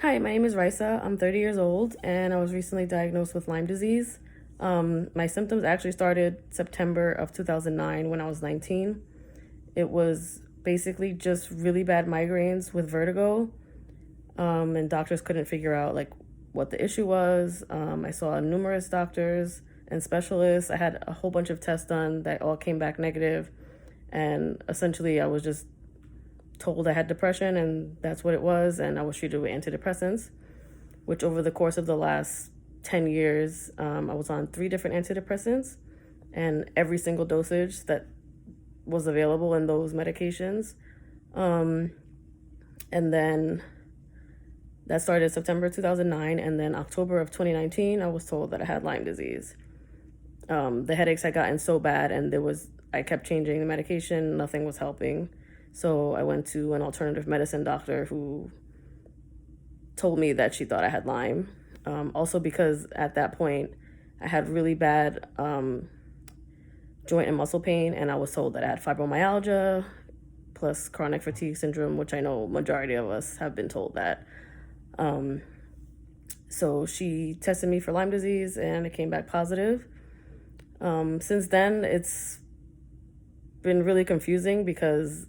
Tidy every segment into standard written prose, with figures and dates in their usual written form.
Hi, my name is Rhisa. I'm 30 years old and I was recently diagnosed with Lyme disease. My symptoms actually started September of 2009 when I was 19. It was basically just really bad migraines with vertigo, and doctors couldn't figure out like what the issue was. I saw numerous doctors and specialists. I had a whole bunch of tests done that all came back negative, and essentially I was just told I had depression, and that's what it was, and I was treated with antidepressants, which over the course of the last 10 years, I was on 3 different antidepressants, and every single dosage that was available in those medications. And then that started September 2009, and then October of 2019, I was told that I had Lyme disease. The headaches had gotten so bad, and I kept changing the medication, nothing was helping. So I went to an alternative medicine doctor who told me that she thought I had Lyme. Also because at that point I had really bad joint and muscle pain, and I was told that I had fibromyalgia plus chronic fatigue syndrome, which I know majority of us have been told that. So she tested me for Lyme disease and it came back positive. Since then, it's been really confusing because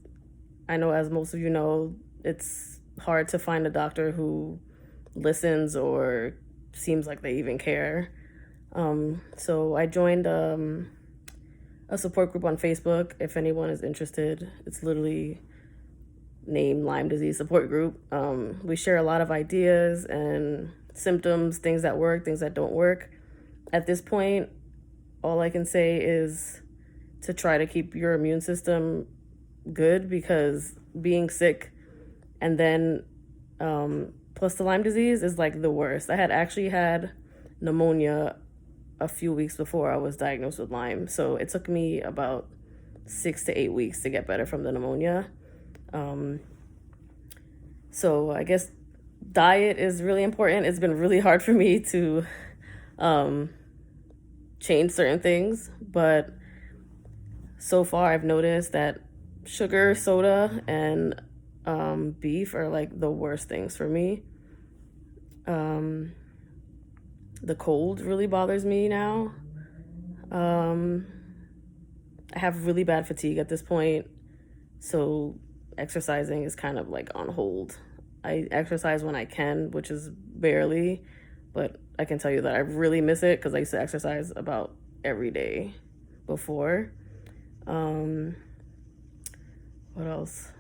I know, as most of you know, it's hard to find a doctor who listens or seems like they even care. So I joined a support group on Facebook. If anyone is interested, it's literally named Lyme Disease Support Group. We share a lot of ideas and symptoms, things that work, things that don't work. At this point, all I can say is to try to keep your immune system good, because being sick and then plus the Lyme disease is like the worst. I had actually had pneumonia a few weeks before I was diagnosed with Lyme, so it took me about 6 to 8 weeks to get better from the pneumonia. So I guess diet is really important. It's been really hard for me to change certain things, but so far I've noticed that sugar, soda, and beef are like the worst things for me. The cold really bothers me now. I have really bad fatigue at this point, so exercising is kind of like on hold. I exercise when I can, which is barely, but I can tell you that I really miss it because I used to exercise about every day before. What else?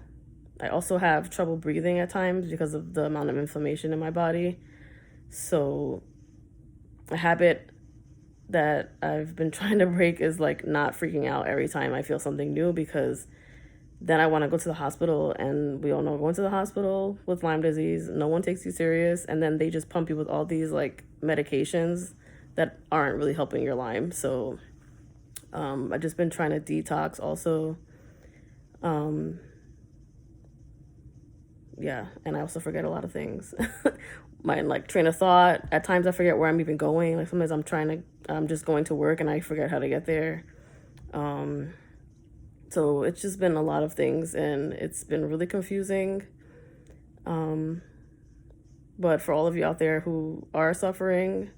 I also have trouble breathing at times because of the amount of inflammation in my body. So a habit that I've been trying to break is like not freaking out every time I feel something new, because then I want to go to the hospital, and we all know going to the hospital with Lyme disease, no one takes you serious, and then they just pump you with all these like medications that aren't really helping your Lyme. So I've just been trying to detox also. Yeah, and I also forget a lot of things. My like train of thought, at times I forget where I'm even going. Like sometimes I'm just going to work and I forget how to get there. So it's just been a lot of things, and it's been really confusing. But for all of you out there who are suffering,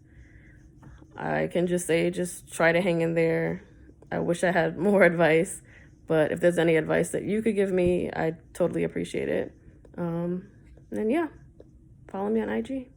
I can just say, just try to hang in there. I wish I had more advice, but if there's any advice that you could give me, I'd totally appreciate it. And yeah, follow me on IG.